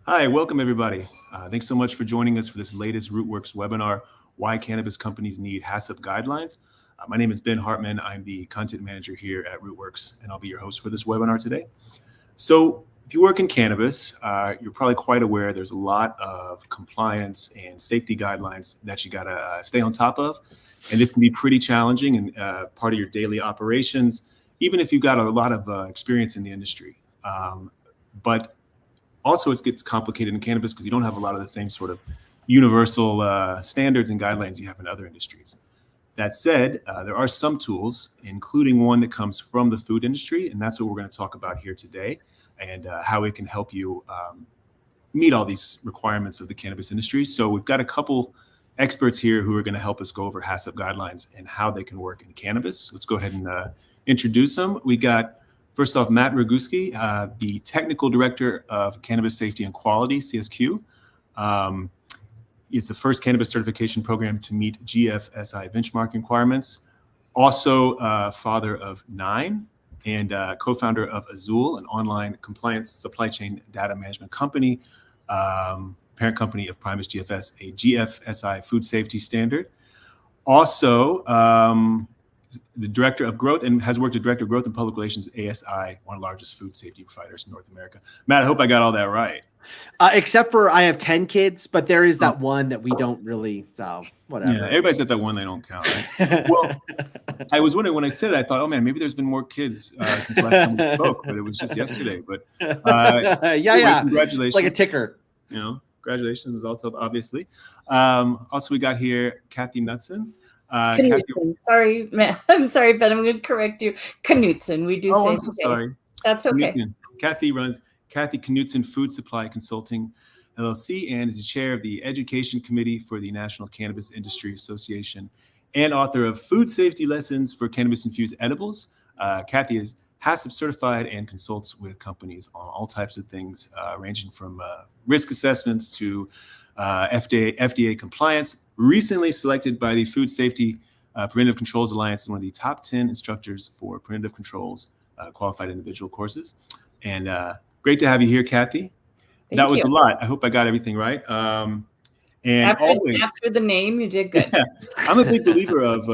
Hi, welcome everybody. Thanks so much for joining us for this latest Rootwurks webinar, Why Cannabis Companies Need HACCP Guidelines. My name is Ben Hartman. I'm the content manager here at Rootwurks, and I'll be your host for this webinar today. So if you work in cannabis, you're probably quite aware there's a lot of compliance and safety guidelines that you gotta stay on top of. And this can be pretty challenging and part of your daily operations, even if you've got a lot of experience in the industry. But also, it gets complicated in cannabis because you don't have a lot of the same sort of universal standards and guidelines you have in other industries. That said, there are some tools, including one that comes from the food industry, and that's what we're going to talk about here today, and how it can help you meet all these requirements of the cannabis industry. So we've got a couple experts here who are going to help us go over HACCP guidelines and how they can work in cannabis. Let's go ahead and introduce them. We got, first off, Matt Regusci, the Technical Director of Cannabis Safety and Quality, CSQ. It's the first cannabis certification program to meet GFSI benchmark requirements. Also, father of 9 and co-founder of Azul, an online compliance supply chain data management company, parent company of Primus GFS, a GFSI food safety standard. Also, the director of growth and has worked as director of growth and public relations at ASI, one of the largest food safety providers in North America. Matt, I hope I got all that right. Except for I have 10 kids, but there is that one that we don't really, so whatever. Yeah, everybody's got that one they don't count, right? Well, I was wondering when I said it, I thought, oh man, maybe there's been more kids since the last time we spoke, but it was just yesterday. But yeah, congratulations. Like a ticker. Congratulations, results obviously. Also, we got here Kathy Knutson. Knutson. Sorry, I'm sorry, Ben. I'm going to correct you. Knutson. We do say. I'm so sorry. That's okay. Knutson. Kathy runs Knutson Food Supply Consulting LLC and is the chair of the Education Committee for the National Cannabis Industry Association and author of Food Safety Lessons for Cannabis-Infused Edibles. Kathy is HACCP certified and consults with companies on all types of things, ranging from risk assessments to FDA compliance. Recently selected by the Food Safety Preventive Controls Alliance as one of the top 10 instructors for preventive controls qualified individual courses. And great to have you here, Kathy. That was a lot. I hope I got everything right. And after the name, you did good. Yeah, I'm a big believer of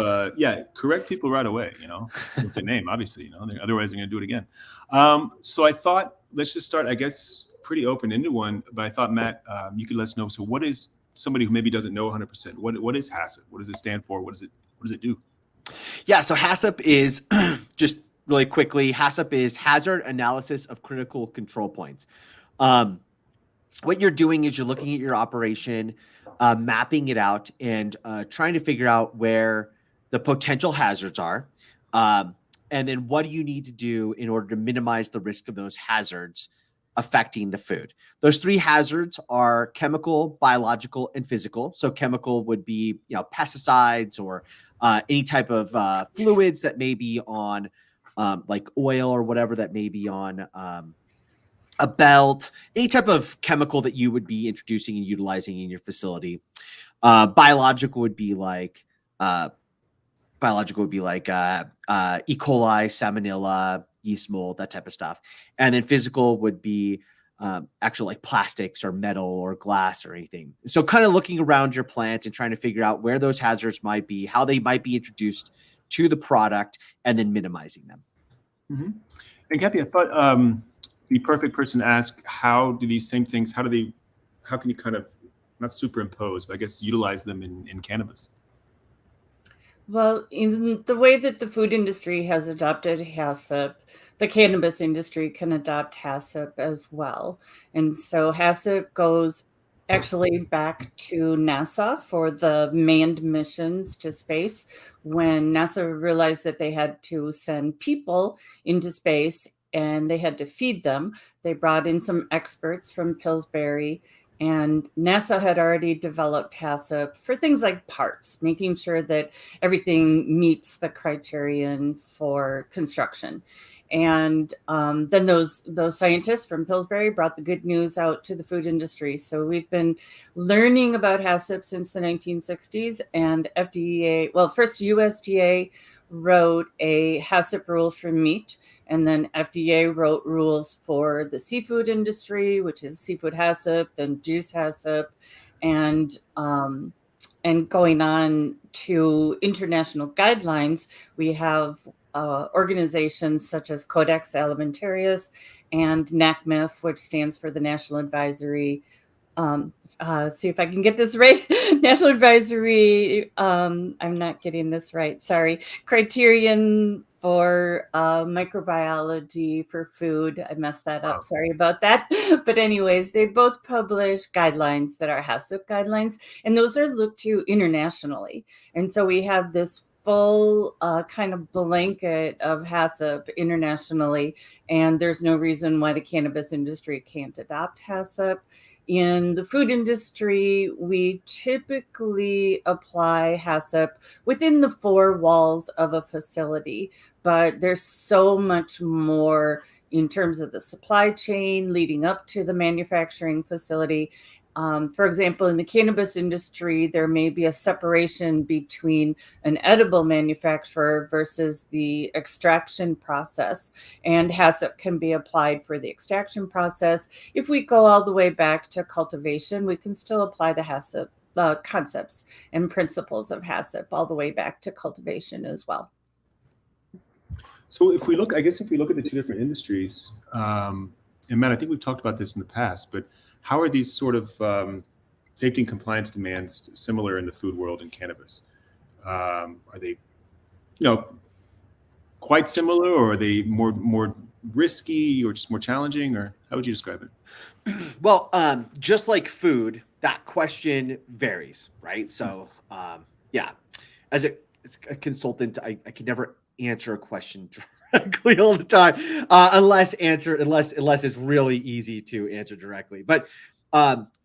correct people right away. With the name, obviously. Otherwise they're going to do it again. So I thought let's just start. I guess pretty open-ended one, but I thought Matt, you could let us know. So what is somebody who maybe doesn't know 100%? What is HACCP? What does it stand for? What does it do? Yeah, so HACCP is just really quickly. HACCP is Hazard Analysis of Critical Control Points. What you're doing is you're looking at your operation, mapping it out, and trying to figure out where the potential hazards are, and then what do you need to do in order to minimize the risk of those hazards affecting the food. Those 3 hazards are chemical, biological, and physical. So chemical would be, pesticides or any type of fluids that may be on like oil or whatever that may be on a belt, any type of chemical that you would be introducing and utilizing in your facility. Biological would be like E. coli, salmonella, yeast mold, that type of stuff. And then physical would be actual like plastics or metal or glass or anything. So kind of looking around your plant and trying to figure out where those hazards might be, how they might be introduced to the product, and then minimizing them. Mm-hmm. And Kathy, I thought the perfect person to ask, how do these same things, how can you kind of, not superimpose, but I guess utilize them in cannabis? Well, in the way that the food industry has adopted HACCP, the cannabis industry can adopt HACCP as well. And so HACCP goes actually back to NASA for the manned missions to space. When NASA realized that they had to send people into space and they had to feed them, they brought in some experts from Pillsbury. And NASA had already developed HACCP for things like parts, making sure that everything meets the criterion for construction. And then those scientists from Pillsbury brought the good news out to the food industry. So we've been learning about HACCP since the 1960s, and FDA, well, first USDA wrote a HACCP rule for meat. and then FDA wrote rules for the seafood industry, which is seafood HACCP, then juice HACCP, and going on to international guidelines, we have organizations such as Codex Alimentarius and NACMIF, which stands for the National Advisory. See if I can get this right. National Advisory. I'm not getting this right. Sorry. Criterion for microbiology for food. I messed that up. Sorry about that. But anyways, they both publish guidelines that are HACCP guidelines, and those are looked to internationally. And so we have this full kind of blanket of HACCP internationally, and there's no reason why the cannabis industry can't adopt HACCP. In the food industry, we typically apply HACCP within the four walls of a facility, but there's so much more in terms of the supply chain leading up to the manufacturing facility. For example, in the cannabis industry, there may be a separation between an edible manufacturer versus the extraction process, and HACCP can be applied for the extraction process. If we go all the way back to cultivation, we can still apply the HACCP concepts and principles of HACCP all the way back to cultivation as well. So if we look at the two different industries, and Matt, I think we've talked about this in the past, but how are these sort of safety and compliance demands similar in the food world and cannabis? Are they, quite similar, or are they more risky, or just more challenging, or how would you describe it? Well, just like food, that question varies, right? So, as a consultant, I can never answer a question directly all the time, unless it's really easy to answer directly. But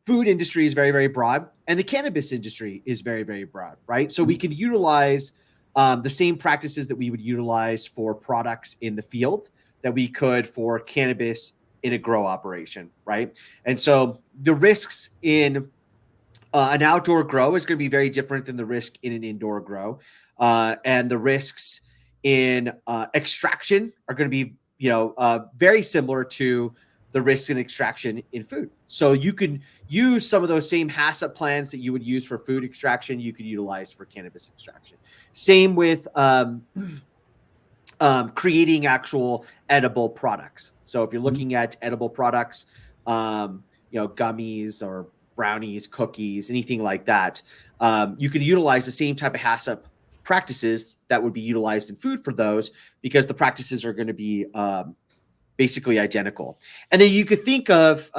food industry is very, very broad, and the cannabis industry is very, very broad, right? So we could utilize the same practices that we would utilize for products in the field that we could for cannabis in a grow operation, right? And so the risks in an outdoor grow is going to be very different than the risk in an indoor grow, and the risks in extraction are going to be, very similar to the risks in extraction in food. So you can use some of those same HACCP plans that you would use for food extraction, you could utilize for cannabis extraction. Same with creating actual edible products. So if you're looking at edible products, gummies or brownies, cookies, anything like that, you can utilize the same type of HACCP practices that would be utilized in food for those, because the practices are going to be basically identical. And then you could think of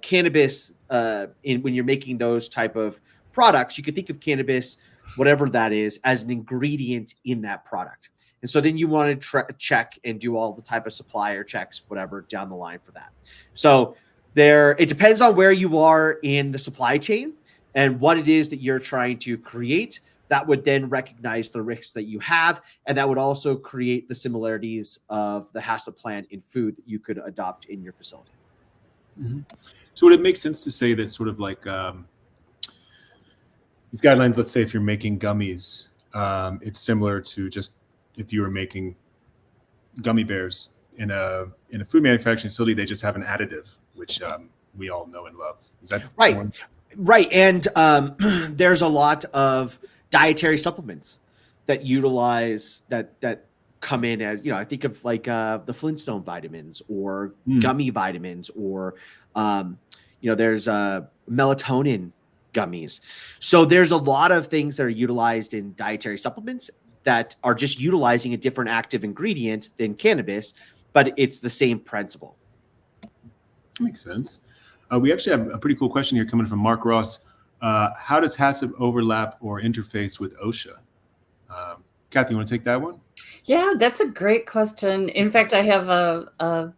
cannabis when you're making those type of products, you could think of cannabis, whatever that is, as an ingredient in that product. And so then you want to check and do all the type of supplier checks, whatever, down the line for that. So it depends on where you are in the supply chain and what it is that you're trying to create. That would then recognize the risks that you have, and that would also create the similarities of the HACCP plan in food that you could adopt in your facility. Mm-hmm. So would it make sense to say that sort of like these guidelines, let's say if you're making gummies, it's similar to just if you were making gummy bears in a food manufacturing facility, they just have an additive, which we all know and love. Is that right? One? Right. And there's a lot of dietary supplements that utilize that come in as, I think of like the Flintstone vitamins or gummy vitamins, or there's melatonin gummies. So there's a lot of things that are utilized in dietary supplements that are just utilizing a different active ingredient than cannabis, but it's the same principle. Makes sense. We actually have a pretty cool question here coming from Mark Ross. How does HACCP overlap or interface with OSHA? Kathy, you want to take that one? Yeah, that's a great question. In fact, I have a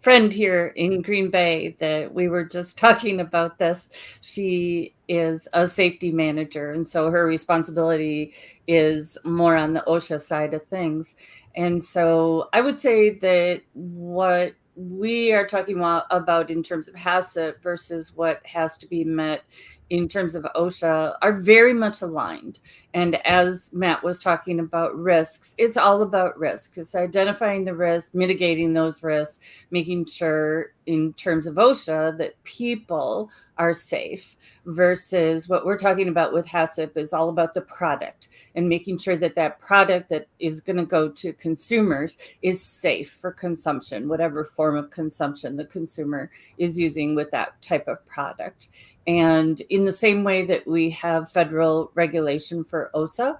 friend here in Green Bay that we were just talking about this. She is a safety manager, and so her responsibility is more on the OSHA side of things. And so I would say that what we are talking about in terms of HACCP versus what has to be met in terms of OSHA are very much aligned. And as Matt was talking about risks, it's all about risk. It's identifying the risk, mitigating those risks, making sure in terms of OSHA that people are safe, versus what we're talking about with HACCP is all about the product and making sure that that product that is going to go to consumers is safe for consumption, whatever form of consumption the consumer is using with that type of product. And in the same way that we have federal regulation for OSHA,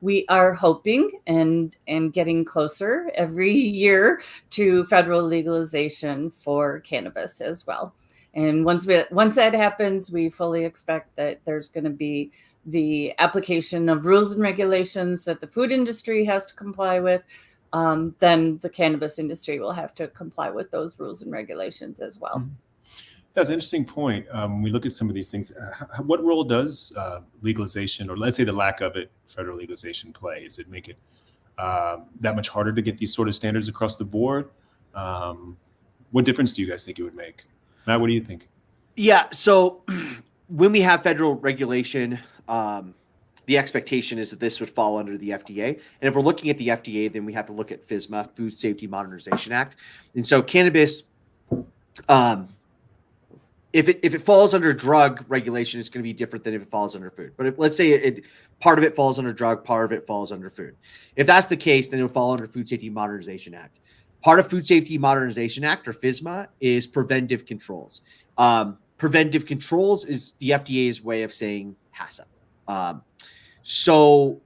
we are hoping and getting closer every year to federal legalization for cannabis as well. And once that happens, we fully expect that there's going to be the application of rules and regulations that the food industry has to comply with. Then the cannabis industry will have to comply with those rules and regulations as well. Mm-hmm. That's an interesting point. When we look at some of these things, what role does legalization, or let's say the lack of it, federal legalization play? Does it make it that much harder to get these sort of standards across the board? What difference do you guys think it would make? Matt, what do you think? Yeah, so when we have federal regulation, the expectation is that this would fall under the FDA. And if we're looking at the FDA, then we have to look at FSMA, Food Safety Modernization Act. And so cannabis, if it falls under drug regulation, it's going to be different than if it falls under food. But let's say part of it falls under drug, part of it falls under food. If that's the case, then it will fall under Food Safety Modernization Act. Part of Food Safety Modernization Act, or FSMA, is preventive controls. Preventive controls is the FDA's way of saying HACCP. So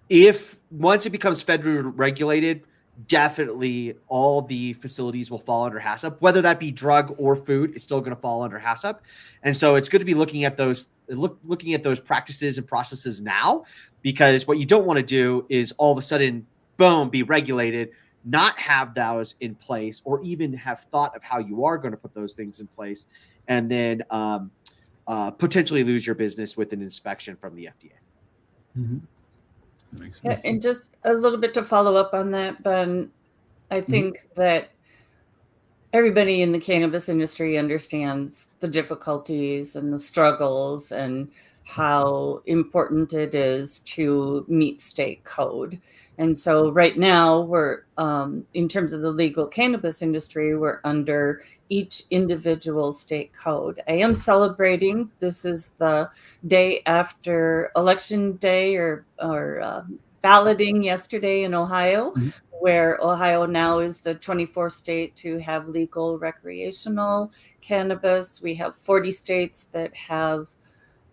if once it becomes federally regulated, definitely all the facilities will fall under HACCP, whether that be drug or food, it's still going to fall under HACCP. And so it's good to be looking at those practices and processes now, because what you don't want to do is all of a sudden, boom, be regulated, not have those in place, or even have thought of how you are going to put those things in place, and then potentially lose your business with an inspection from the FDA. Mm-hmm. That makes sense. And just a little bit to follow up on that, Ben, I think that everybody in the cannabis industry understands the difficulties and the struggles and how important it is to meet state code. And so right now we're, in terms of the legal cannabis industry, we're under each individual state code. I am celebrating, this is the day after election day or balloting yesterday in Ohio, where Ohio now is the 24th state to have legal recreational cannabis. We have 40 states that have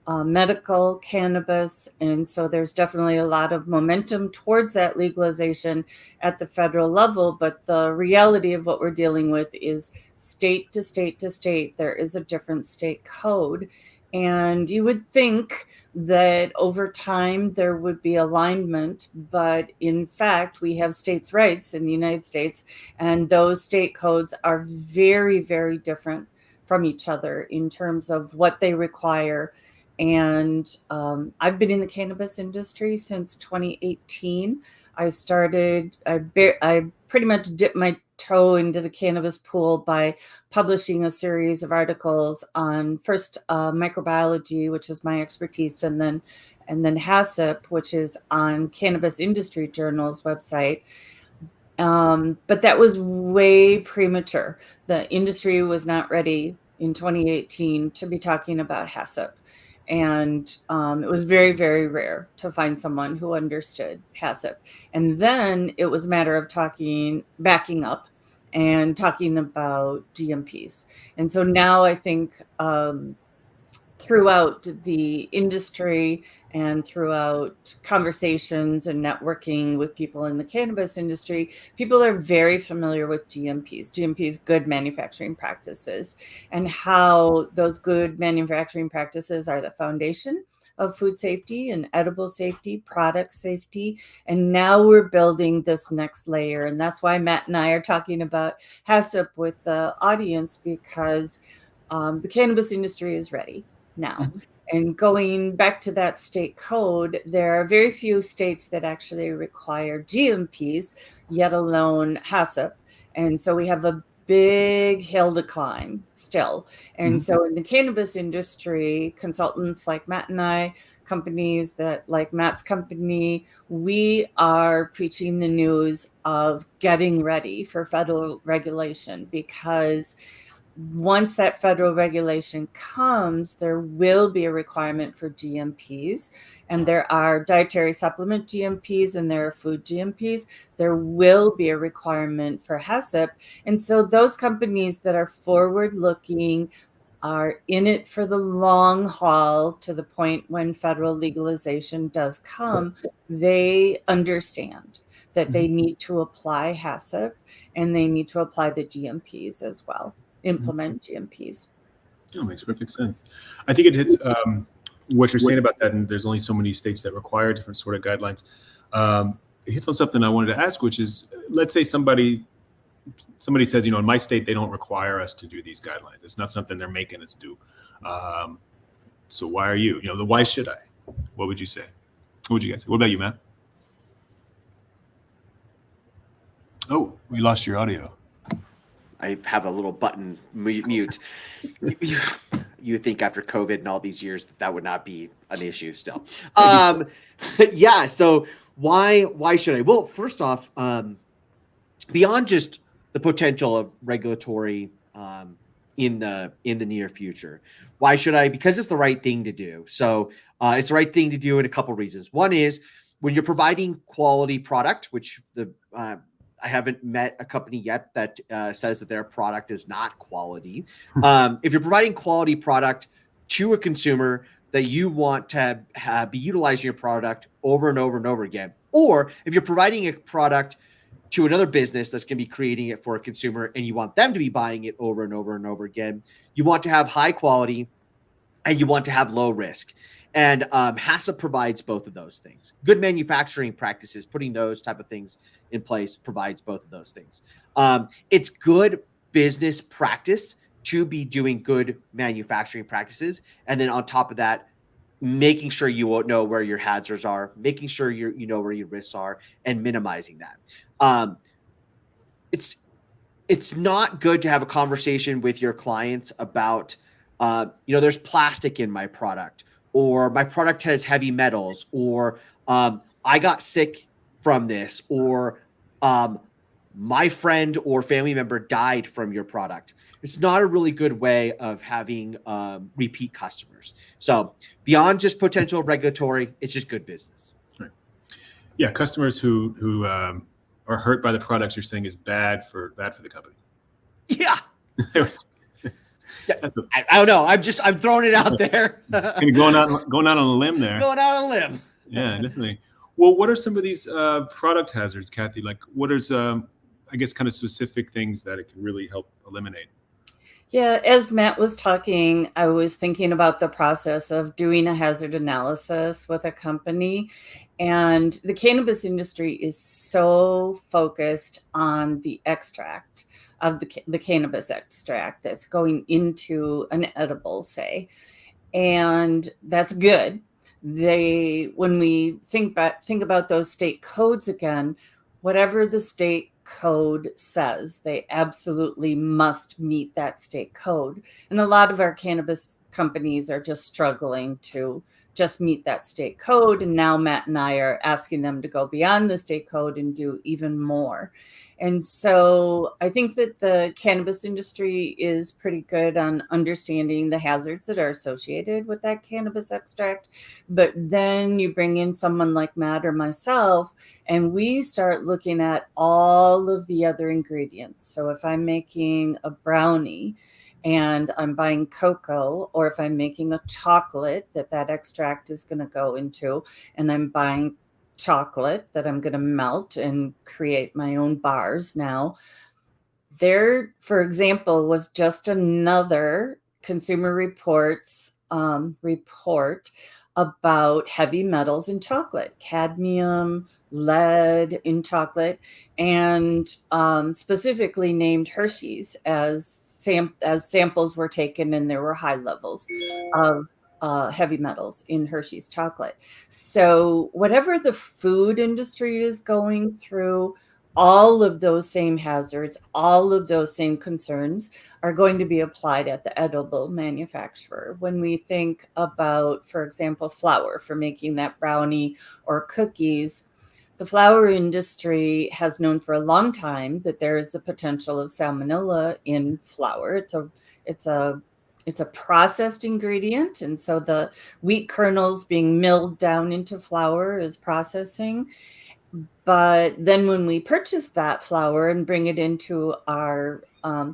medical cannabis. And so there's definitely a lot of momentum towards that legalization at the federal level. But the reality of what we're dealing with is state to state to state, there is a different state code. And you would think that over time there would be alignment, but in fact, we have states' rights in the United States, and those state codes are very, very different from each other in terms of what they require. And I've been in the cannabis industry since 2018. I pretty much dipped my toe into the cannabis pool by publishing a series of articles on first microbiology, which is my expertise, and then HACCP, which is on Cannabis Industry Journal's website. But that was way premature. The industry was not ready in 2018 to be talking about HACCP. And it was very, very rare to find someone who understood HACCP. And then it was a matter of backing up and talking about GMPs. And so now I think throughout the industry and throughout conversations and networking with people in the cannabis industry, people are very familiar with GMPs, good manufacturing practices, and how those good manufacturing practices are the foundation of food safety and edible safety, product safety. And now we're building this next layer. And that's why Matt and I are talking about HACCP with the audience, because the cannabis industry is ready now. Mm-hmm. And going back to that state code, there are very few states that actually require GMPs, yet alone HACCP. And so we have a big hill to climb still. And Mhm. so in the cannabis industry, consultants like Matt and I, companies that like Matt's company, we are preaching the news of getting ready for federal regulation, because once that federal regulation comes, there will be a requirement for GMPs, and there are dietary supplement GMPs and there are food GMPs. There will be a requirement for HACCP. And so those companies that are forward looking are in it for the long haul, to the point when federal legalization does come, they understand that they need to apply HACCP and they need to apply the GMPs as well, implement GMPs. Yeah, makes perfect sense. I think it hits what you're saying about that, and there's only so many states that require different sort of guidelines. It hits on something I wanted to ask, which is, let's say somebody says, in my state, they don't require us to do these guidelines. It's not something they're making us do. So why are you? Why should I? What would you say? What would you guys say? What about you, Matt? Oh, we lost your audio. I have a little button mute. You think after COVID and all these years that would not be an issue still. Yeah. So why should I? Well, first off, beyond just the potential of regulatory in the near future, why should I? Because it's the right thing to do. So it's the right thing to do in a couple of reasons. One is when you're providing quality product, which I haven't met a company yet that says that their product is not quality. If you're providing quality product to a consumer that you want to be utilizing your product over and over and over again, or if you're providing a product to another business that's going to be creating it for a consumer and you want them to be buying it over and over and over again, you want to have high quality and you want to have low risk. And HACCP provides both of those things. Good manufacturing practices, putting those type of things in place, provides both of those things. It's good business practice to be doing good manufacturing practices. And then on top of that, making sure you know where your hazards are, making sure you know where your risks are, and minimizing that. It's not good to have a conversation with your clients about, there's plastic in my product, or my product has heavy metals, or I got sick from this, or my friend or family member died from your product. It's not a really good way of having repeat customers. So beyond just potential regulatory, it's just good business. Right. Yeah, customers who are hurt by the products you're saying is bad for the company. Yeah. Yeah, I don't know. I'm throwing it out there. Kind of going out on a limb there. Going out on a limb. Yeah, definitely. Well, what are some of these product hazards, Kathy? Like, what is, I guess, kind of specific things that it can really help eliminate? Yeah, as Matt was talking, I was thinking about the process of doing a hazard analysis with a company. And the cannabis industry is so focused on the extract of the cannabis extract that's going into an edible, say. And that's good. When we think about those state codes again, whatever the state code says, they absolutely must meet that state code. And a lot of our cannabis companies are just struggling to just meet that state code. And now Matt and I are asking them to go beyond the state code and do even more. And so I think that the cannabis industry is pretty good on understanding the hazards that are associated with that cannabis extract. But then you bring in someone like Matt or myself, and we start looking at all of the other ingredients. So if I'm making a brownie and I'm buying cocoa, or if I'm making a chocolate that extract is going to go into, and I'm buying chocolate that I'm going to melt and create my own bars now. There, for example, was just another Consumer Reports report about heavy metals in chocolate, cadmium, lead in chocolate, and specifically named Hershey's as samples were taken, and there were high levels of heavy metals in Hershey's chocolate. So whatever the food industry is going through, all of those same hazards, all of those same concerns are going to be applied at the edible manufacturer. When we think about, for example, flour for making that brownie or cookies, the flour industry has known for a long time that there is the potential of salmonella in flour. It's a processed ingredient, and so the wheat kernels being milled down into flour is processing. But then when we purchase that flour and bring it into our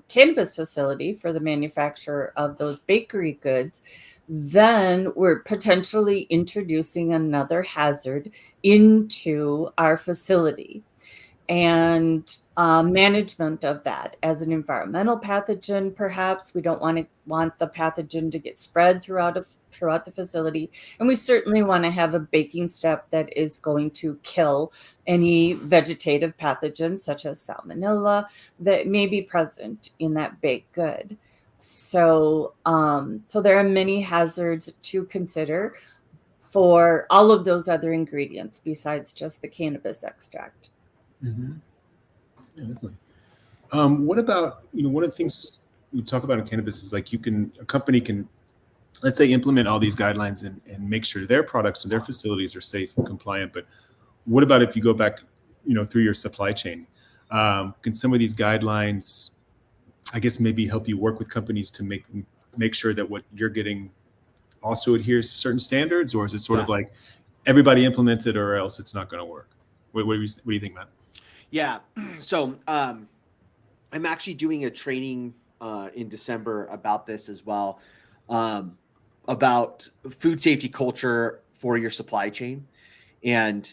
cannabis facility for the manufacture of those bakery goods, then we're potentially introducing another hazard into our facility. And management of that as an environmental pathogen, perhaps we don't want the pathogen to get spread throughout the facility, and we certainly want to have a baking step that is going to kill any vegetative pathogens such as salmonella that may be present in that baked good. So there are many hazards to consider for all of those other ingredients besides just the cannabis extract. Mm-hmm. Yeah, definitely. What about, one of the things we talk about in cannabis is like a company can, let's say, implement all these guidelines and make sure their products and their facilities are safe and compliant. But what about if you go back, through your supply chain? Can some of these guidelines, I guess, maybe help you work with companies to make sure that what you're getting also adheres to certain standards? Or is it sort of like everybody implements it or else it's not going to work? What do you think, Matt? Yeah. So I'm actually doing a training in December about this as well, about food safety culture for your supply chain. And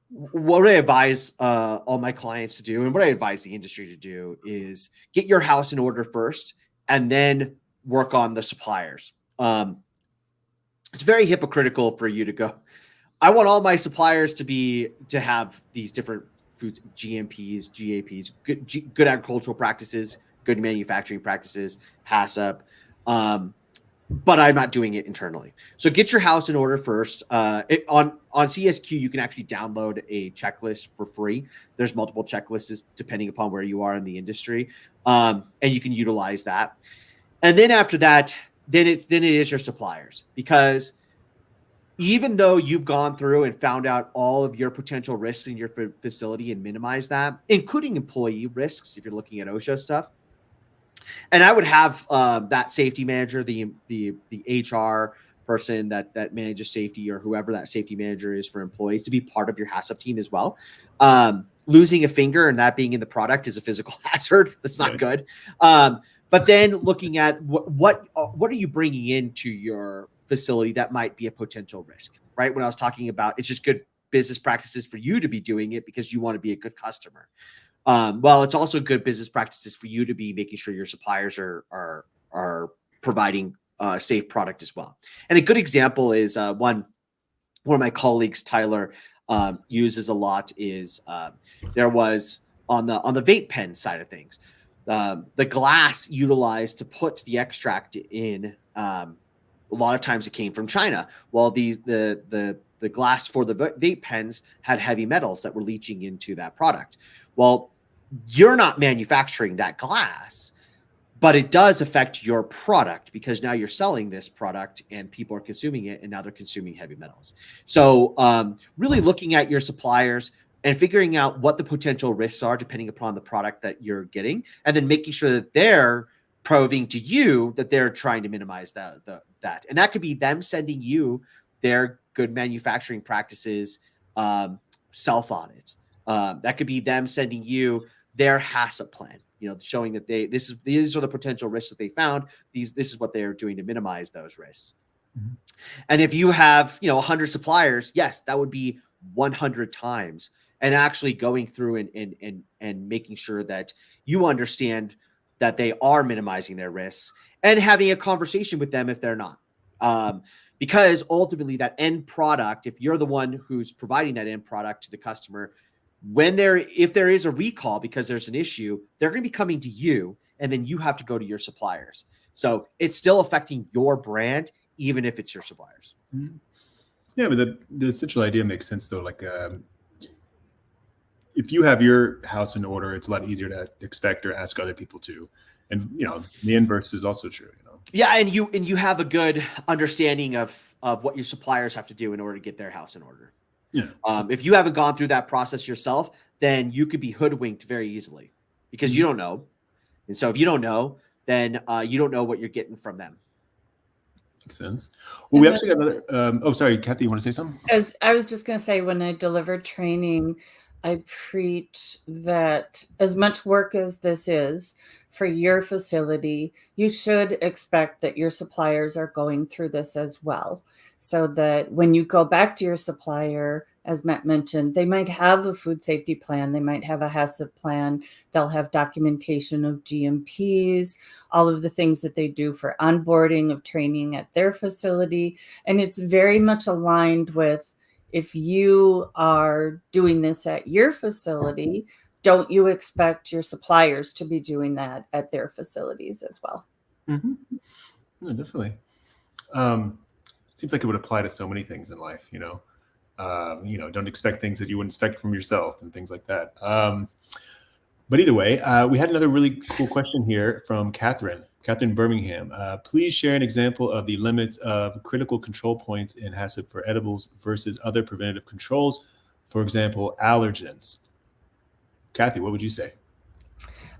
what I advise all my clients to do, and what I advise the industry to do, is get your house in order first and then work on the suppliers. It's very hypocritical for you to go, I want all my suppliers to have these different foods, GMPs, GAPs, good agricultural practices, good manufacturing practices, HACCP, but I'm not doing it internally. So get your house in order first. On CSQ, you can actually download a checklist for free. There's multiple checklists depending upon where you are in the industry, and you can utilize that. And then after that, then it is your suppliers, because even though you've gone through and found out all of your potential risks in your facility and minimize that, including employee risks, if you're looking at OSHA stuff, and I would have that safety manager, the HR person that manages safety, or whoever that safety manager is for employees, to be part of your HACCP team as well. Losing a finger and that being in the product is a physical hazard. That's not good. But then looking at what are you bringing into your facility that might be a potential risk, right? When I was talking about, it's just good business practices for you to be doing it because you want to be a good customer. Well, it's also good business practices for you to be making sure your suppliers are providing a safe product as well. And a good example is one of my colleagues, Tyler, uses a lot is there was on the vape pen side of things, the glass utilized to put the extract in. A lot of times it came from China. Well, the glass for the vape pens had heavy metals that were leaching into that product. Well, you're not manufacturing that glass, but it does affect your product because now you're selling this product and people are consuming it, and now they're consuming heavy metals. So really looking at your suppliers and figuring out what the potential risks are depending upon the product that you're getting, and then making sure that they're proving to you that they're trying to minimize that. And that could be them sending you their good manufacturing practices self-audit. That could be them sending you their HACCP plan, showing that these are the potential risks that they found. This is what they are doing to minimize those risks. Mm-hmm. And if you have, 100 suppliers, yes, that would be 100 times, and actually going through and making sure that you understand that they are minimizing their risks and having a conversation with them if they're not. Because ultimately that end product, if you're the one who's providing that end product to the customer, if there is a recall because there's an issue, they're going to be coming to you, and then you have to go to your suppliers. So it's still affecting your brand, even if it's your suppliers. Yeah, but the essential idea makes sense though. Like, if you have your house in order, it's a lot easier to expect or ask other people to. And the inverse is also true. Yeah, and you have a good understanding of what your suppliers have to do in order to get their house in order. Yeah. If you haven't gone through that process yourself, then you could be hoodwinked very easily because you don't know. And so if you don't know, then you don't know what you're getting from them. Makes sense. Well, we actually got another. Sorry, Kathy, you want to say something? As I was just going to say, when I deliver training, I preach that as much work as this is for your facility, you should expect that your suppliers are going through this as well. So that when you go back to your supplier, as Matt mentioned, they might have a food safety plan, they might have a HACCP plan, they'll have documentation of GMPs, all of the things that they do for onboarding of training at their facility. And it's very much aligned with, if you are doing this at your facility, don't you expect your suppliers to be doing that at their facilities as well? Mm-hmm. No, definitely. Seems like it would apply to so many things in life, don't expect things that you wouldn't expect from yourself and things like that. But either way, we had another really cool question here from Catherine Birmingham. Please share an example of the limits of critical control points in HACCP for edibles versus other preventative controls, for example, allergens. Kathy, what would you say?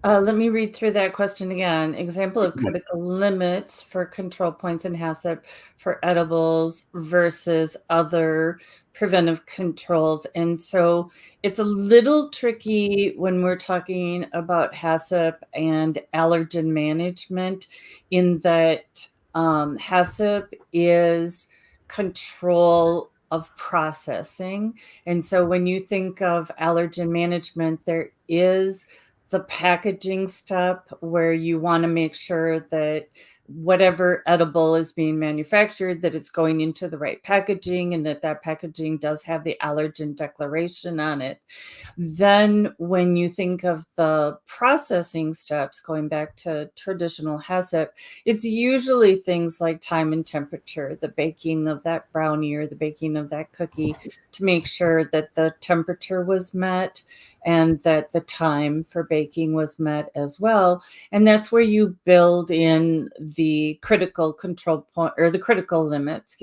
Let me read through that question again. Example of critical limits for control points in HACCP for edibles versus other preventive controls. And so it's a little tricky when we're talking about HACCP and allergen management, in that HACCP is control of processing. And so when you think of allergen management, there is the packaging step where you want to make sure that whatever edible is being manufactured, that it's going into the right packaging, and that packaging does have the allergen declaration on it. Then when you think of the processing steps, going back to traditional HACCP, it's usually things like time and temperature, the baking of that brownie or the baking of that cookie, to make sure that the temperature was met and that the time for baking was met as well. And that's where you build in the critical control point, or the critical limit,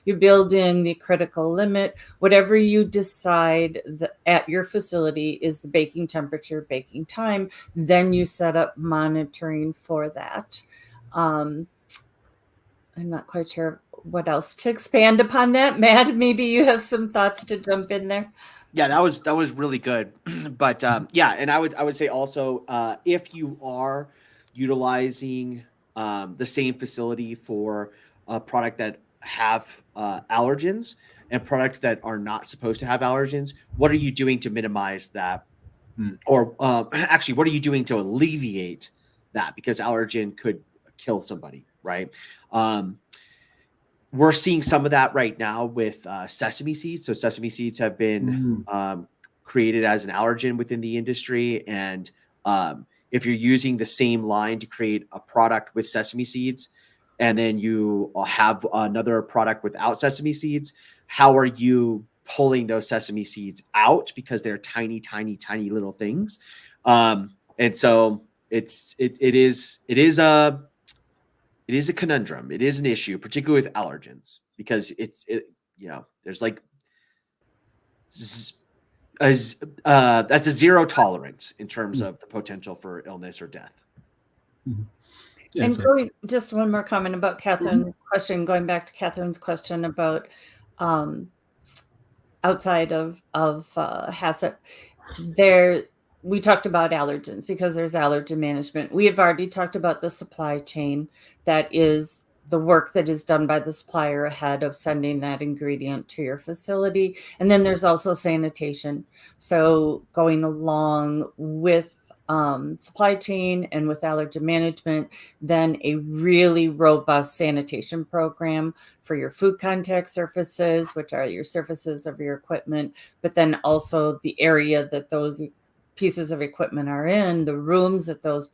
You build in the critical limit. Whatever you decide at your facility is the baking temperature, baking time, then you set up monitoring for that. I'm not quite sure what else to expand upon that. Matt, maybe you have some thoughts to jump in there. Yeah, that was really good. But yeah, and I would say also, if you are utilizing the same facility for a product that have allergens and products that are not supposed to have allergens, what are you doing to minimize that? Or actually, what are you doing to alleviate that? Because allergen could kill somebody, right? We're seeing some of that right now with sesame seeds. So sesame seeds have been created as an allergen within the industry. And if you're using the same line to create a product with sesame seeds, and then you have another product without sesame seeds, how are you pulling those sesame seeds out? Because they're tiny, tiny, tiny little things. And so it is a conundrum. It is an issue, particularly with allergens, because there's like that's a zero tolerance in terms of the potential for illness or death. Yeah, and just one more comment about Catherine's question, going back to Catherine's question about outside of HACCP, we talked about allergens because there's allergen management. We have already talked about the supply chain. That is the work that is done by the supplier ahead of sending that ingredient to your facility. And then there's also sanitation. So going along with supply chain and with allergen management, then a really robust sanitation program for your food contact surfaces, which are your surfaces of your equipment, but then also the area that those pieces of equipment are in, the rooms that those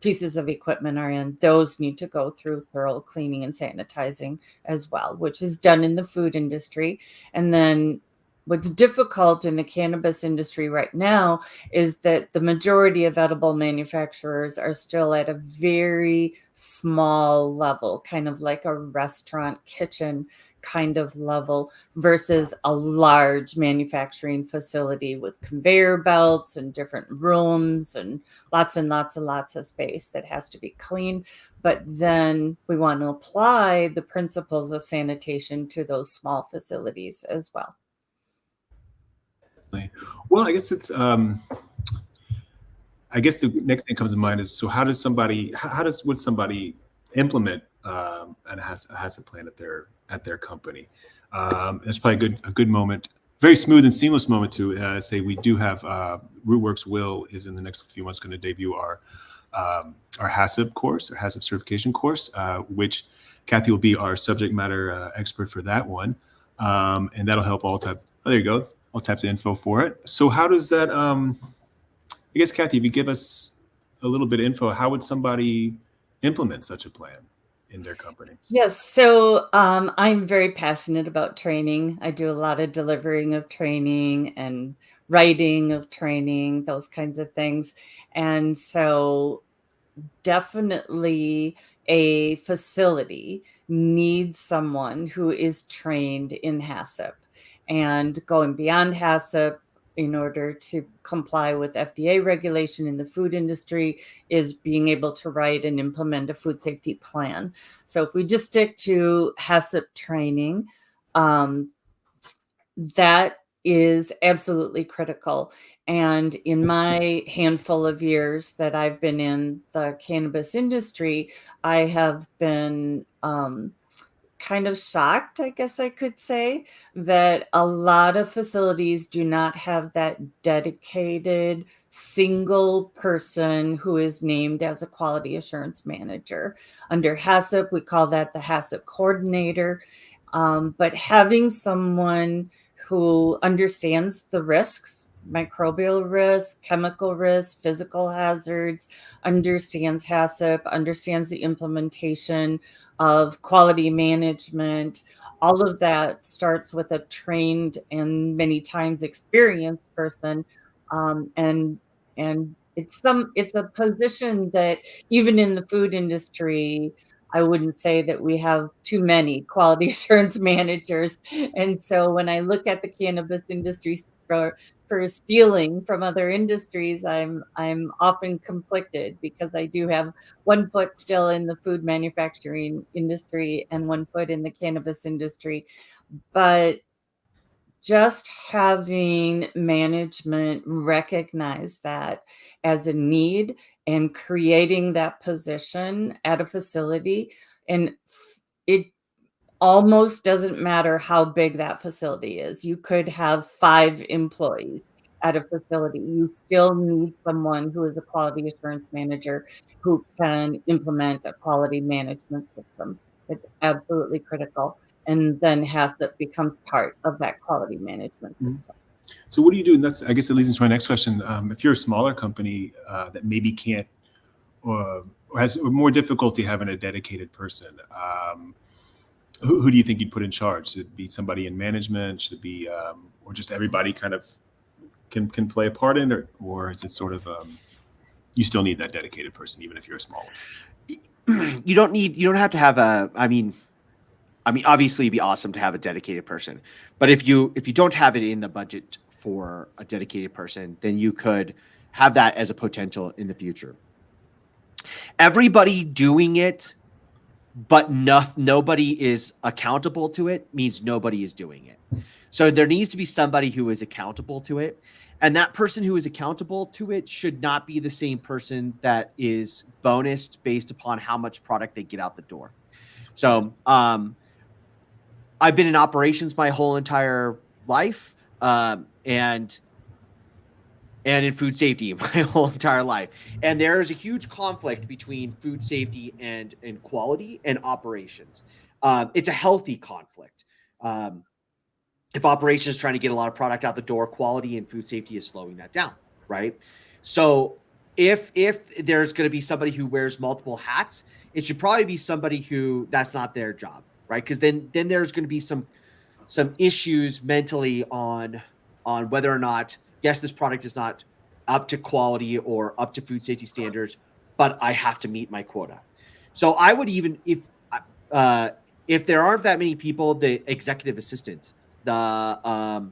pieces of equipment are in, those need to go through thorough cleaning and sanitizing as well, which is done in the food industry. And then what's difficult in the cannabis industry right now is that the majority of edible manufacturers are still at a very small level, kind of like a restaurant kitchen kind of level, versus a large manufacturing facility with conveyor belts and different rooms and lots of space that has to be clean. But then we want to apply the principles of sanitation to those small facilities as well. Well, I guess it's I guess the next thing comes to mind is, so how does somebody, would somebody implement a HACCP plan at their company? It's probably a good moment, very smooth and seamless moment to say we do have Rootwurks is in the next few months going to debut our HACCP course, our HACCP certification course, which Kathy will be our subject matter expert for that one, and that'll help all types. Oh, there you go, all types of info for it. So how does that? I guess, Kathy, if you give us a little bit of info, how would somebody implement such a plan in their company? Yes, so I'm very passionate about training. I do a lot of delivering of training and writing of training, those kinds of things. And so definitely a facility needs someone who is trained in HACCP, and going beyond HACCP in order to comply with FDA regulation in the food industry is being able to write and implement a food safety plan. So if we just stick to HACCP training, that is absolutely critical. And in my handful of years that I've been in the cannabis industry, I have been kind of shocked, I guess I could say, that a lot of facilities do not have that dedicated single person who is named as a quality assurance manager. Under HACCP, we call that the HACCP coordinator. But having someone who understands the risks, microbial risks, chemical risks, physical hazards, understands HACCP, understands the implementation of quality management, all of that starts with a trained and many times experienced person. And it's a position that even in the food industry, I wouldn't say that we have too many quality assurance managers. And so when I look at the cannabis industry for stealing from other industries, I'm often conflicted, because I do have one foot still in the food manufacturing industry and one foot in the cannabis industry. But just having management recognize that as a need and creating that position at a facility, and it almost doesn't matter how big that facility is. You could have 5 employees at a facility. You still need someone who is a quality assurance manager who can implement a quality management system. It's absolutely critical. And then HACCP becomes part of that quality management system. So what do you do? And that's, I guess that leads into my next question. If you're a smaller company that maybe can't or has more difficulty having a dedicated person, who do you think you'd put in charge? Should it be somebody in management? Should it be, or just everybody kind of can play a part in it? Or is it sort of, you still need that dedicated person, even if you're a small one? You don't have to have I mean, obviously it'd be awesome to have a dedicated person, but if you don't have it in the budget for a dedicated person, then you could have that as a potential in the future. Everybody doing it, but nobody is accountable to it, means nobody is doing it. So there needs to be somebody who is accountable to it. And that person who is accountable to it should not be the same person that is bonused based upon how much product they get out the door. So I've been in operations my whole entire life, and in food safety my whole entire life. And there is a huge conflict between food safety and quality and operations. It's a healthy conflict. If operations is trying to get a lot of product out the door, quality and food safety is slowing that down, right? So if there's going to be somebody who wears multiple hats, it should probably be somebody who that's not their job, right? Because then there's going to be some some issues mentally on whether or not, yes, this product is not up to quality or up to food safety standards, but I have to meet my quota. So I would even, if there aren't that many people, the executive assistant, the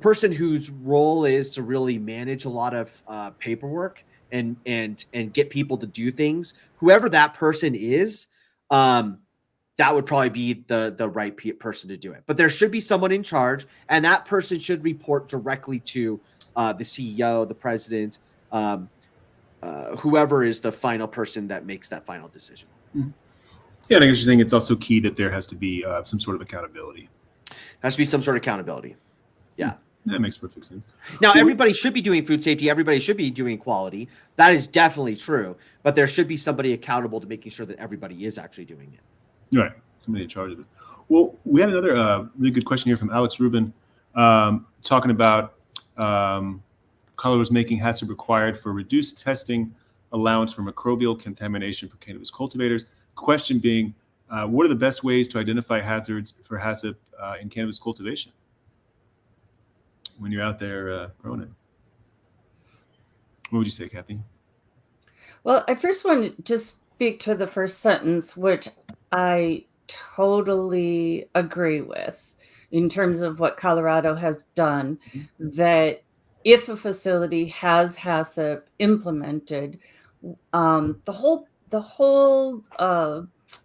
person whose role is to really manage a lot of paperwork and get people to do things, whoever that person is, that would probably be the right person to do it. But there should be someone in charge, and that person should report directly to the CEO, the president, whoever is the final person that makes that final decision. Mm-hmm. Yeah, I think you're saying it's also key that there has to be some sort of accountability. There has to be some sort of accountability. Yeah. That makes perfect sense. Now, everybody should be doing food safety. Everybody should be doing quality. That is definitely true. But there should be somebody accountable to making sure that everybody is actually doing it. Right. Somebody in charge of it. Well, we had another really good question here from Alex Rubin talking about Colorado's making HACCP required for reduced testing allowance for microbial contamination for cannabis cultivators. Question being, what are the best ways to identify hazards for HACCP in cannabis cultivation when you're out there growing it? What would you say, Kathy? Well, I first want to just speak to the first sentence, which I totally agree with in terms of what Colorado has done, that if a facility has HACCP implemented, the whole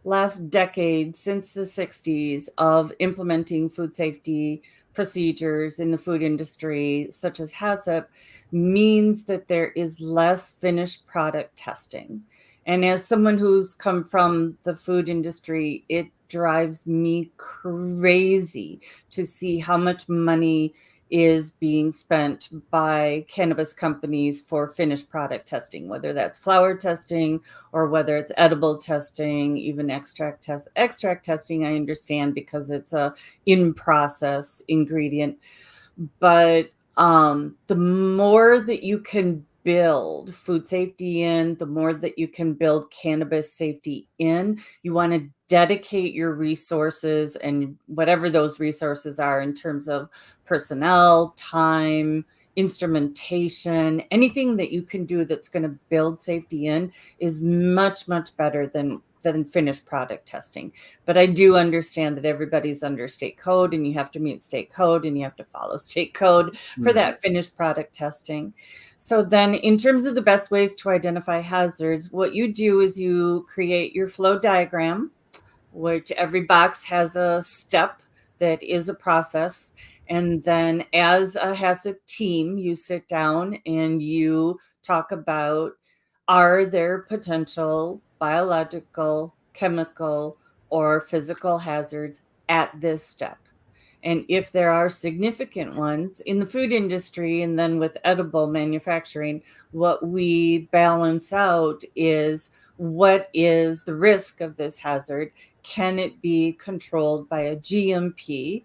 last decade since the 60s of implementing food safety procedures in the food industry, such as HACCP, means that there is less finished product testing. And as someone who's come from the food industry, it drives me crazy to see how much money is being spent by cannabis companies for finished product testing, whether that's flower testing or whether it's edible testing, even extract testing. I understand because it's a in-process ingredient. But the more that you can build food safety in, the more that you can build cannabis safety in, you want to dedicate your resources and whatever those resources are in terms of personnel, time, instrumentation, anything that you can do that's going to build safety in is much, much better than finished product testing. But I do understand that everybody's under state code and you have to meet state code and you have to follow state code for that finished product testing. So then in terms of the best ways to identify hazards, what you do is you create your flow diagram, which every box has a step that is a process. And then as a HACCP team, you sit down and you talk about, are there potential biological, chemical, or physical hazards at this step? And if there are significant ones in the food industry and then with edible manufacturing, what we balance out is what is the risk of this hazard? Can it be controlled by a GMP?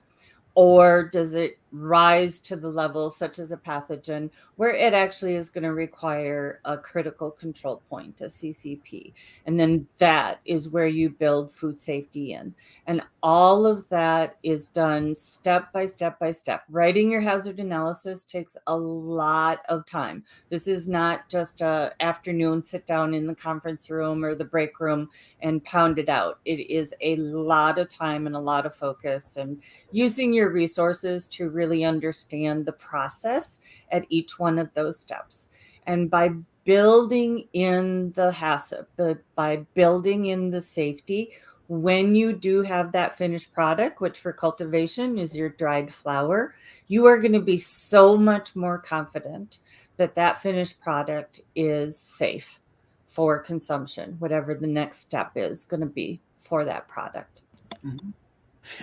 Or does it rise to the level, such as a pathogen, where it actually is going to require a critical control point, a CCP? And then that is where you build food safety in. And all of that is done step by step by step. Writing your hazard analysis takes a lot of time. This is not just an afternoon sit down in the conference room or the break room and pound it out. It is a lot of time and a lot of focus and using your resources to really understand the process at each one of those steps. And by building in the HACCP, by building in the safety, when you do have that finished product, which for cultivation is your dried flower, you are going to be so much more confident that that finished product is safe for consumption, whatever the next step is going to be for that product. Mm-hmm.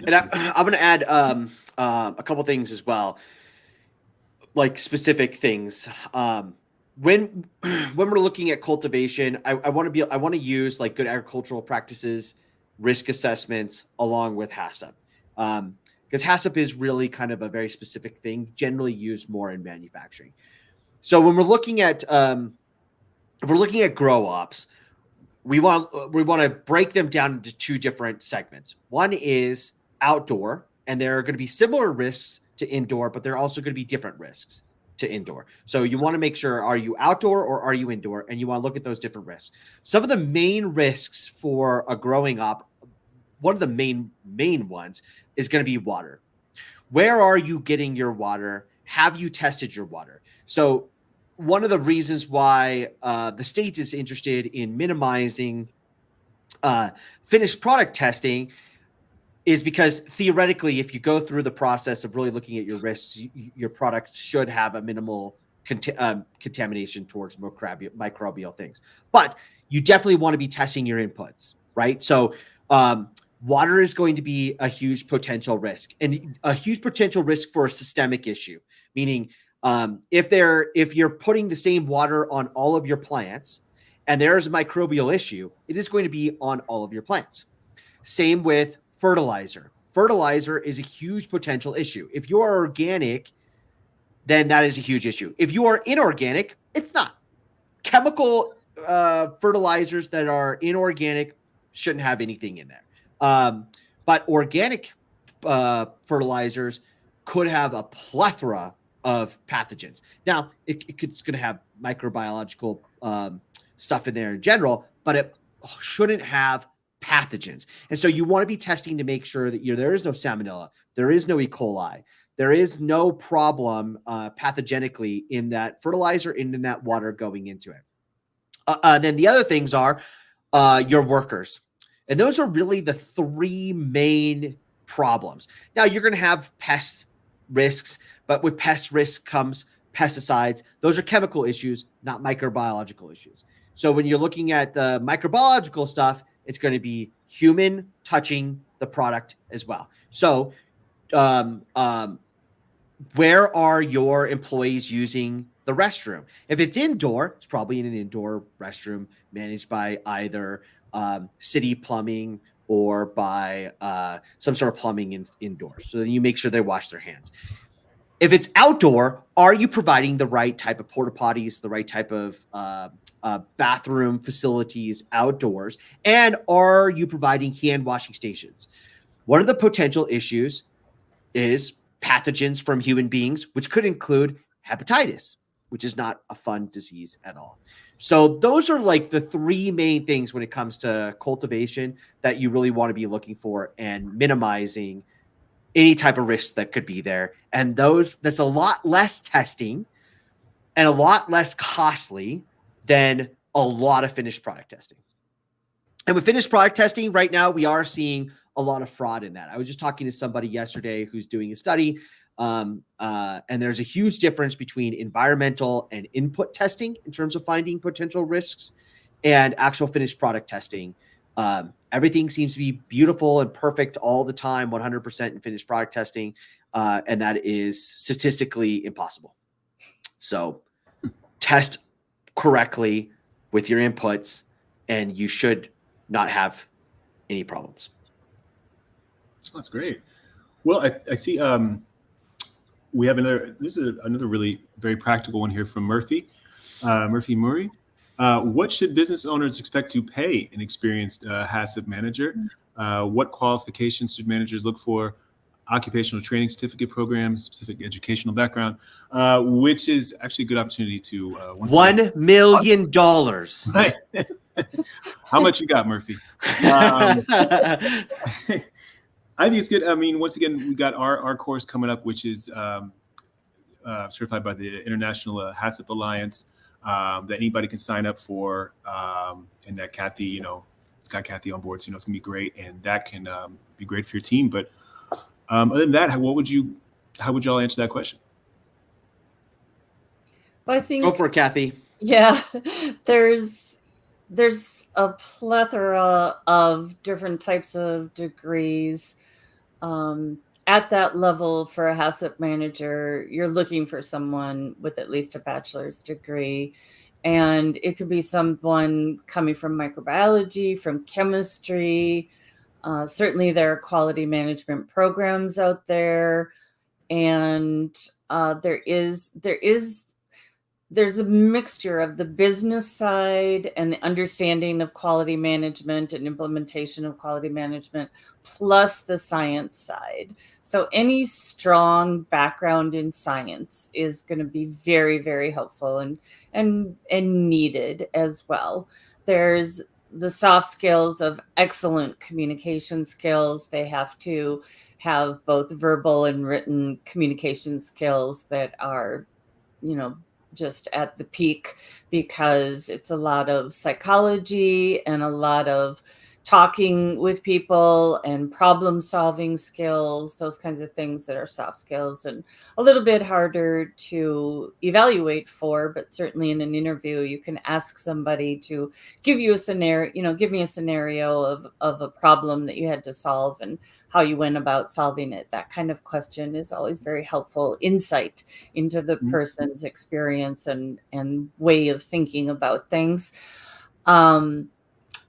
And I'm going to add a couple things as well, like specific things. When we're looking at cultivation, I want to use like good agricultural practices, risk assessments along with HACCP, because HACCP is really kind of a very specific thing, generally used more in manufacturing. So when we're looking at if we're looking at grow ops, we want to break them down into two different segments. One is outdoor, and there are going to be similar risks to indoor, but there are also going to be different risks to indoor. So you want to make sure, are you outdoor or are you indoor? And you want to look at those different risks. Some of the main risks for a growing up, one of the main ones is going to be water. Where are you getting your water? Have you tested your water? So one of the reasons why the state is interested in minimizing finished product testing is because theoretically, if you go through the process of really looking at your risks, your product should have a minimal contamination towards microbial things. But you definitely want to be testing your inputs, right? So water is going to be a huge potential risk, and a huge potential risk for a systemic issue, meaning if you're putting the same water on all of your plants and there's a microbial issue, it is going to be on all of your plants. Same with fertilizer. Fertilizer is a huge potential issue. If you are organic, then that is a huge issue. If you are inorganic, it's not. Chemical fertilizers that are inorganic shouldn't have anything in there. But organic fertilizers could have a plethora of pathogens. Now, it's going to have microbiological stuff in there in general, but it shouldn't have pathogens. And so you want to be testing to make sure that there is no salmonella, there is no E. coli, there is no problem pathogenically in that fertilizer and in that water going into it. Then the other things are your workers. And those are really the three main problems. Now, you're going to have pest risks, but with pest risk comes pesticides. Those are chemical issues, not microbiological issues. So when you're looking at the microbiological stuff, it's going to be human touching the product as well. So where are your employees using the restroom? If it's indoor, it's probably in an indoor restroom managed by either city plumbing or by some sort of plumbing indoors. So then you make sure they wash their hands. If it's outdoor, are you providing the right type of porta potties, the right type of bathroom facilities outdoors? And are you providing hand washing stations? One of the potential issues is pathogens from human beings, which could include hepatitis, which is not a fun disease at all. So those are like the three main things when it comes to cultivation that you really want to be looking for and minimizing any type of risks that could be there. And that's a lot less testing and a lot less costly than a lot of finished product testing. And with finished product testing right now, we are seeing a lot of fraud in that. I was just talking to somebody yesterday who's doing a study, and there's a huge difference between environmental and input testing in terms of finding potential risks and actual finished product testing. Everything seems to be beautiful and perfect all the time, 100% in finished product testing, and that is statistically impossible. So test correctly with your inputs, and you should not have any problems. That's great. Well, I see we have this is another really very practical one here from Murphy Murray. What should business owners expect to pay an experienced HACCP manager? What qualifications should managers look for? Occupational training certificate programs, specific educational background, which is actually a good opportunity to $1 million. Right. How much you got, Murphy? I think it's good. I mean, once again, we got our course coming up, which is certified by the International HACCP Alliance, that anybody can sign up for, and that Kathy, it's got Kathy on board, so it's gonna be great, and that can be great for your team. But other than that, how would y'all answer that question? Well, I think Go for it, Kathy. Yeah, there's a plethora of different types of degrees. At that level for a HACCP manager, you're looking for someone with at least a bachelor's degree. And it could be someone coming from microbiology, from chemistry. Certainly there are quality management programs out there. And there is there's a mixture of the business side and the understanding of quality management and implementation of quality management, plus the science side. So any strong background in science is going to be very, very helpful and needed as well. There's the soft skills of excellent communication skills. They have to have both verbal and written communication skills that are, just at the peak, because it's a lot of psychology and a lot of talking with people and problem solving skills, those kinds of things that are soft skills and a little bit harder to evaluate for, but certainly in an interview you can ask somebody to give you a scenario, give me a scenario of a problem that you had to solve and how you went about solving it. That kind of question is always very helpful insight into the person's experience and way of thinking about things.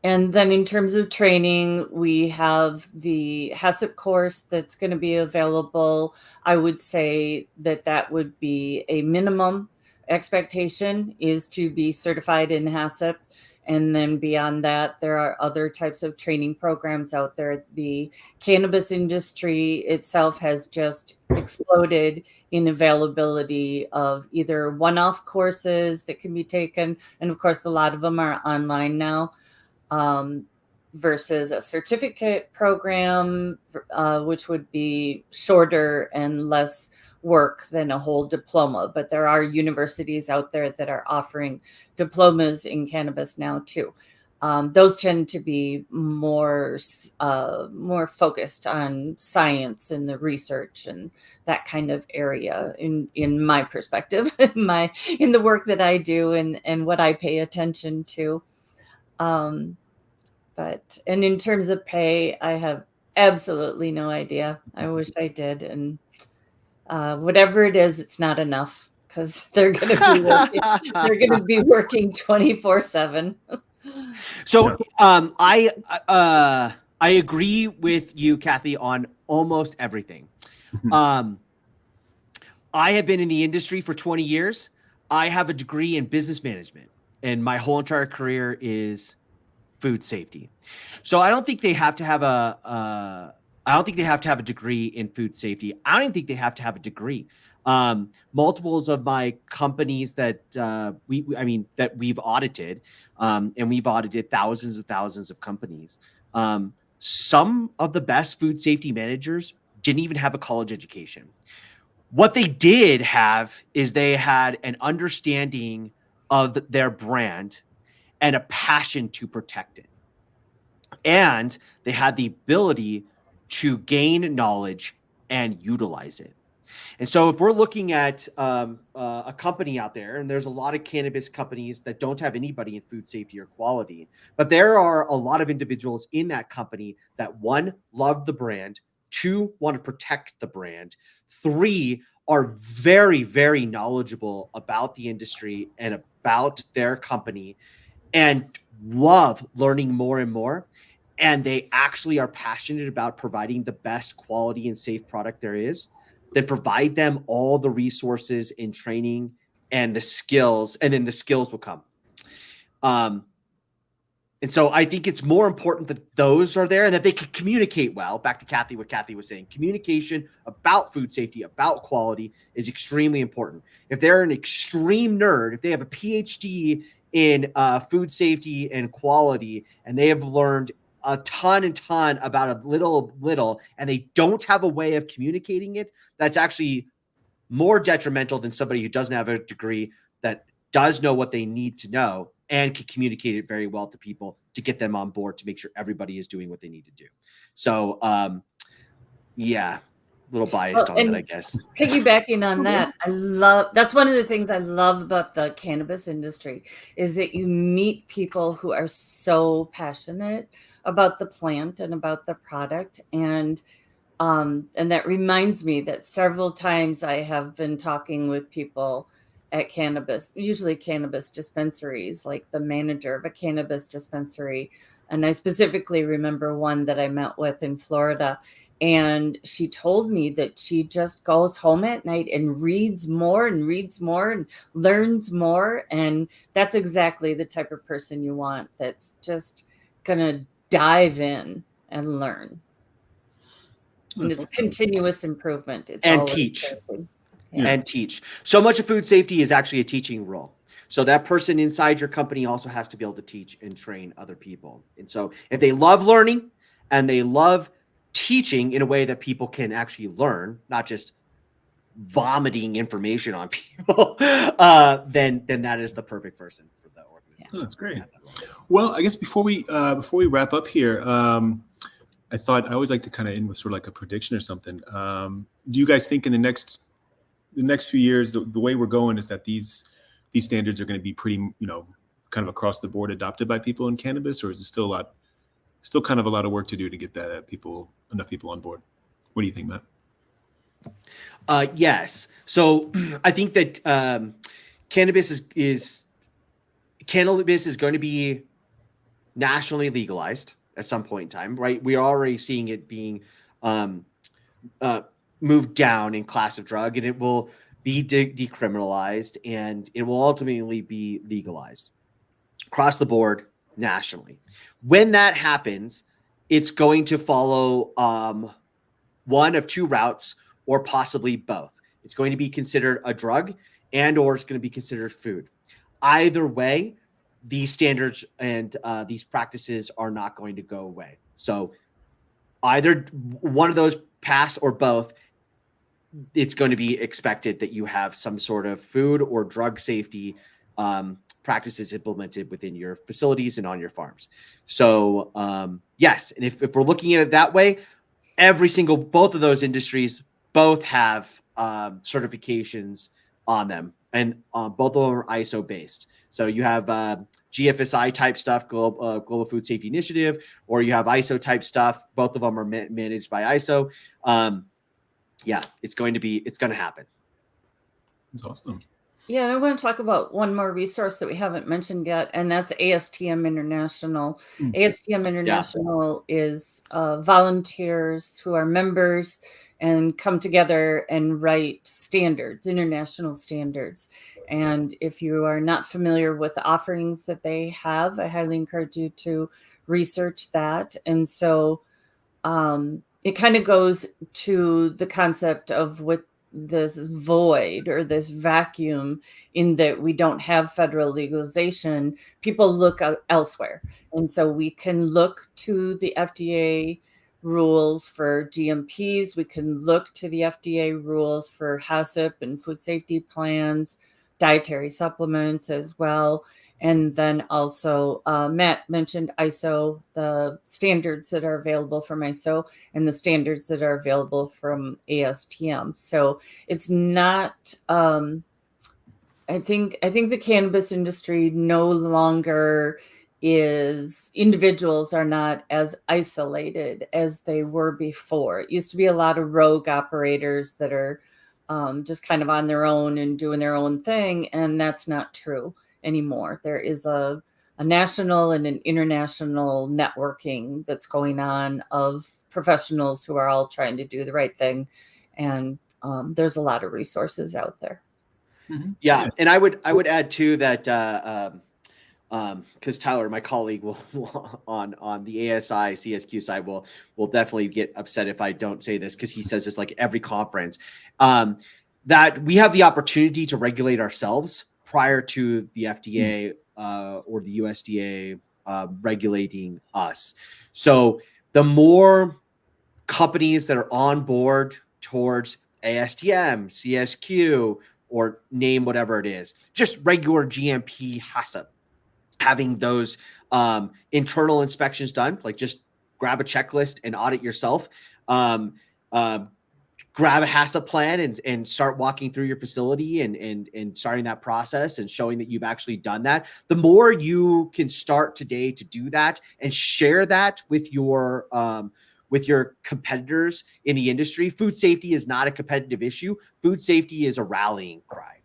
And then in terms of training, we have the HACCP course that's going to be available. I would say that would be a minimum expectation, is to be certified in HACCP. And then beyond that, there are other types of training programs out there. The cannabis industry itself has just exploded in availability of either one-off courses that can be taken, and of course, a lot of them are online now, versus a certificate program, which would be shorter and less work than a whole diploma. But there are universities out there that are offering diplomas in cannabis now too. Those tend to be more focused on science and the research and that kind of area. In my perspective, in the work that I do and what I pay attention to. And in terms of pay, I have absolutely no idea. I wish I did. And whatever it is, it's not enough, because they're going to be working 24/7. So I agree with you, Kathy, on almost everything. I have been in the industry for 20 years. I have a degree in business management, and my whole entire career is food safety. So I don't think they have to have a degree in food safety. I don't even think they have to have a degree. Multiples of my companies that we've audited, and we've audited thousands of companies. Some of the best food safety managers didn't even have a college education. What they did have is they had an understanding of their brand and a passion to protect it. And they had the ability to gain knowledge and utilize it. And so if we're looking at a company out there, and there's a lot of cannabis companies that don't have anybody in food safety or quality, but there are a lot of individuals in that company that, one, love the brand, two, want to protect the brand, three, are very, very knowledgeable about the industry and about their company, and love learning more and more. And they actually are passionate about providing the best quality and safe product there is, then provide them all the resources in training and the skills, and then the skills will come. And so I think it's more important that those are there and that they can communicate well. Back to Kathy, what Kathy was saying, communication about food safety, about quality is extremely important. If they're an extreme nerd, if they have a PhD in food safety and quality, and they have learned a ton about a little, and they don't have a way of communicating it, that's actually more detrimental than somebody who doesn't have a degree that does know what they need to know and can communicate it very well to people to get them on board to make sure everybody is doing what they need to do. So, yeah, a little biased on that, I guess. Piggybacking on that, that's one of the things I love about the cannabis industry, is that you meet people who are so passionate about the plant and about the product. And that reminds me that several times I have been talking with people at usually cannabis dispensaries, like the manager of a cannabis dispensary. And I specifically remember one that I met with in Florida. And she told me that she just goes home at night and reads more and reads more and learns more. And that's exactly the type of person you want, that's just going to dive in and learn. And That's it's awesome. continuous improvement. It's And always teach. improving. Yeah. And teach. So much of food safety is actually a teaching role. So that person inside your company also has to be able to teach and train other people. And so if they love learning and they love teaching in a way that people can actually learn, not just vomiting information on people, then that is the perfect person for the organization. Oh, that's great. Well, I guess before we wrap up here, I thought I always like to kind of end with sort of like a prediction or something. Do you guys think in the next few years, the way we're going is that these standards are going to be pretty, kind of across the board adopted by people in cannabis, or is it still kind of a lot of work to do to get that enough people on board? What do you think, Matt? Yes. So I think that cannabis is going to be nationally legalized at some point in time, right? We are already seeing it being moved down in class of drug, and it will be decriminalized, and it will ultimately be legalized across the board nationally. When that happens, it's going to follow one of two routes, or possibly both. It's going to be considered a drug, and or it's going to be considered food. Either way, these standards and these practices are not going to go away. So either one of those pass or both, it's going to be expected that you have some sort of food or drug safety practices implemented within your facilities and on your farms. So yes, and if we're looking at it that way, both of those industries both have certifications on them, and both of them are ISO based. So you have GFSI type stuff, Global Food Safety Initiative, or you have ISO type stuff. Both of them are managed by ISO. Yeah, it's going to happen. That's awesome. Yeah, and I want to talk about one more resource that we haven't mentioned yet, and that's ASTM International. ASTM International is volunteers who are members and come together and write standards, international standards. And if you are not familiar with the offerings that they have, I highly encourage you to research that. And so it kind of goes to the concept of with this void or this vacuum in that we don't have federal legalization, people look elsewhere. And so we can look to the FDA rules for GMPs. We can look to the FDA rules for HACCP and food safety plans, dietary supplements as well. And then also Matt mentioned ISO, the standards that are available from ISO and the standards that are available from ASTM. So it's not, I think the cannabis industry no longer individuals are not as isolated as they were before. It used to be a lot of rogue operators that are just kind of on their own and doing their own thing. And that's not true anymore. There is a national and an international networking that's going on of professionals who are all trying to do the right thing. And there's a lot of resources out there. Yeah. And I would add too that because Tyler, my colleague, will on the ASI CSQ side will definitely get upset if I don't say this, because he says this like every conference, that we have the opportunity to regulate ourselves prior to the FDA or the USDA regulating us. So the more companies that are on board towards ASTM, CSQ, or name whatever it is, just regular GMP HACCP, having those internal inspections done, like just grab a checklist and audit yourself. Grab a HACCP plan and start walking through your facility and starting that process and showing that you've actually done that. The more you can start today to do that and share that with your competitors in the industry. Food safety is not a competitive issue. Food safety is a rallying cry.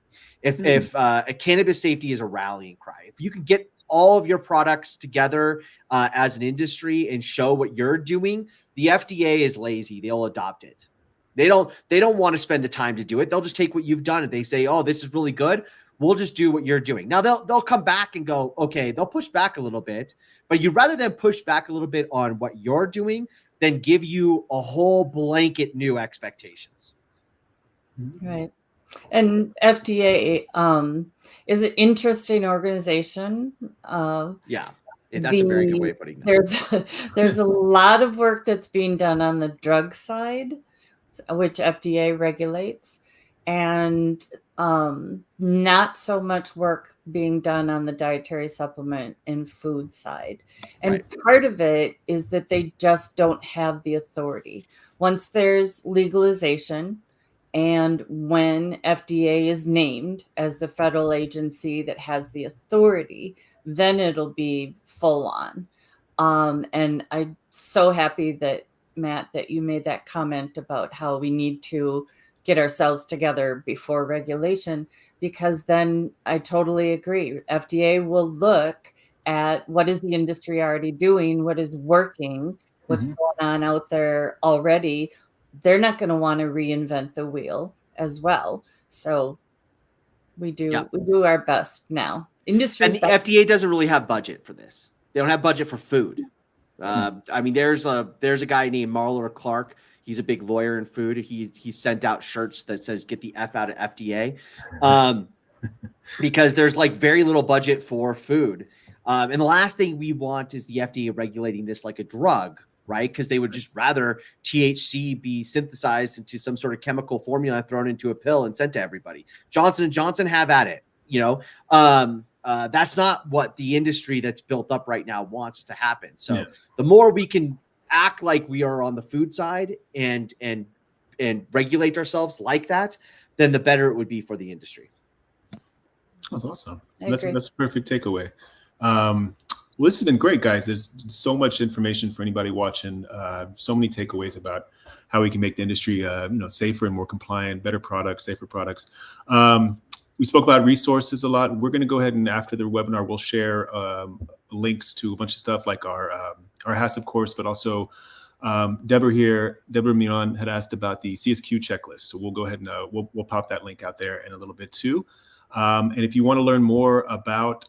If a cannabis safety is a rallying cry, if you can get all of your products together as an industry and show what you're doing, the FDA is lazy. They'll adopt it. They don't want to spend the time to do it. They'll just take what you've done and they say, oh, this is really good. We'll just do what you're doing. Now they'll come back and go, okay, they'll push back a little bit, but you'd rather than push back a little bit on what you're doing than give you a whole blanket new expectations. Right. And FDA is an interesting organization. Yeah, that's a very good way of putting it. There's a lot of work that's being done on the drug side, which FDA regulates, and not so much work being done on the dietary supplement and food side. And part of it is that they just don't have the authority. Once there's legalization, and when FDA is named as the federal agency that has the authority, then it'll be full on. And I'm so happy that, Matt, that you made that comment about how we need to get ourselves together before regulation, because then I totally agree. FDA will look at what is the industry already doing, what is working, what's going on out there already. They're not going to want to reinvent the wheel as well. So we do our best now. Industry and the FDA doesn't really have budget for this. They don't have budget for food. I mean, there's a guy named Marler Clark. He's a big lawyer in food. He sent out shirts that says "Get the F out of FDA," because there's like very little budget for food. And the last thing we want is the FDA regulating this like a drug, right? Because they would just rather THC be synthesized into some sort of chemical formula thrown into a pill and sent to everybody. Johnson & Johnson, have at it. That's not what the industry that's built up right now wants to happen. So the more we can act like we are on the food side and regulate ourselves like that, then the better it would be for the industry. That's awesome. That's a perfect takeaway. Well, this has been great, guys. There's so much information for anybody watching. So many takeaways about how we can make the industry, safer and more compliant, better products, safer products. We spoke about resources a lot. We're going to go ahead and after the webinar, we'll share links to a bunch of stuff like our HACCP course, but also Deborah Mion had asked about the CSQ checklist. So we'll go ahead and we'll pop that link out there in a little bit too. And if you want to learn more about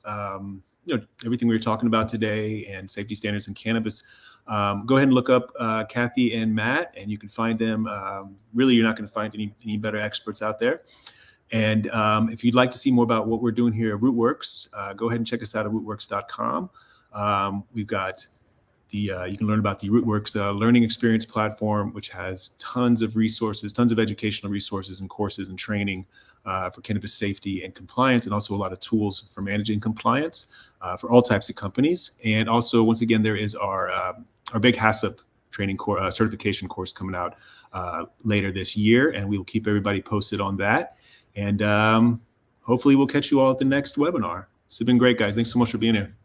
everything we were talking about today and safety standards in cannabis, go ahead and look up Kathy and Matt, and you can find them. Really, you're not going to find any better experts out there. And if you'd like to see more about what we're doing here at Rootwurks, go ahead and check us out at rootworks.com. We've got you can learn about the Rootwurks learning experience platform, which has tons of resources, tons of educational resources and courses and training for cannabis safety and compliance, and also a lot of tools for managing compliance for all types of companies. And also, once again, there is our big HACCP training course, certification course coming out later this year, and we will keep everybody posted on that. And hopefully we'll catch you all at the next webinar. This has been great, guys. Thanks so much for being here.